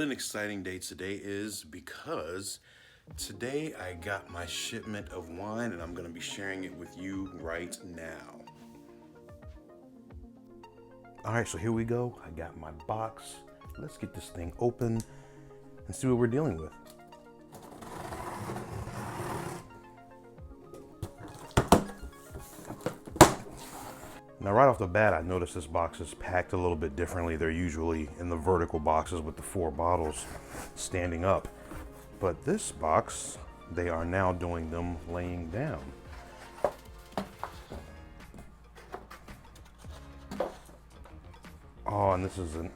an exciting day today is, because today I got my shipment of wine and I'm going to be sharing it with you right now. All right, so here we go. I got my box. Let's get this thing open and see what we're dealing with. Now, right off the bat, I noticed this box is packed a little bit differently. They're usually in the vertical boxes with the 4 bottles standing up. But this box, they are now doing them laying down. Oh, and this is a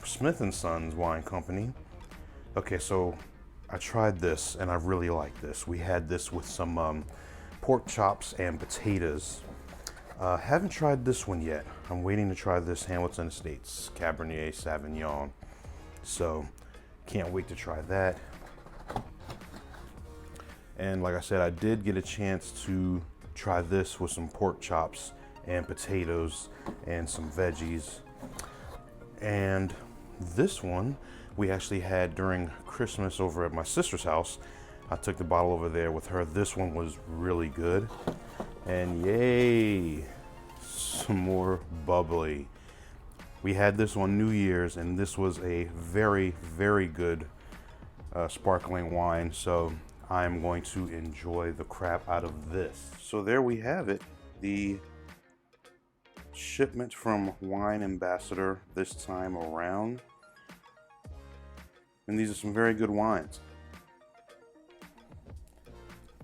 Smith & Sons wine company. Okay, so I tried this and I really like this. We had this with some pork chops and potatoes. Haven't tried this one yet. I'm waiting to try this Hamilton Estates Cabernet Sauvignon. So can't wait to try that. And like I said, I did get a chance to try this with some pork chops and potatoes and some veggies. And this one we actually had during Christmas over at my sister's house. I took the bottle over there with her. This one was really good. And yay, some more bubbly. We had this on New Year's and this was a very, very good sparkling wine. So I'm going to enjoy the crap out of this. So there we have it. The shipment from Wine Ambassador this time around. And these are some very good wines.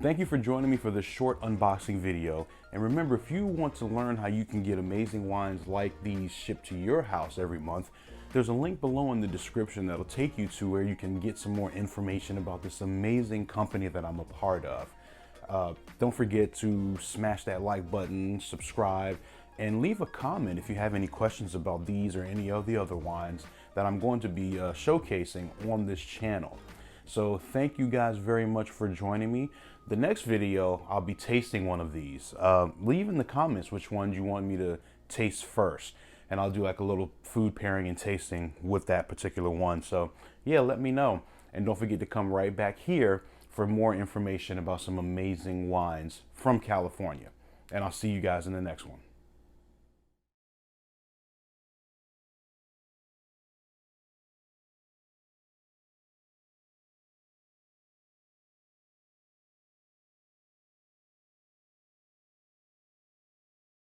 Thank you for joining me for this short unboxing video. And remember, if you want to learn how you can get amazing wines like these shipped to your house every month, there's a link below in the description that'll take you to where you can get some more information about this amazing company that I'm a part of. Don't forget to smash that like button, subscribe, and leave a comment if you have any questions about these or any of the other wines that I'm going to be showcasing on this channel. So thank you guys very much for joining me. The next video, I'll be tasting one of these. Leave in the comments which ones you want me to taste first, and I'll do like a little food pairing and tasting with that particular one. So yeah, let me know. And don't forget to come right back here for more information about some amazing wines from California. And I'll see you guys in the next one.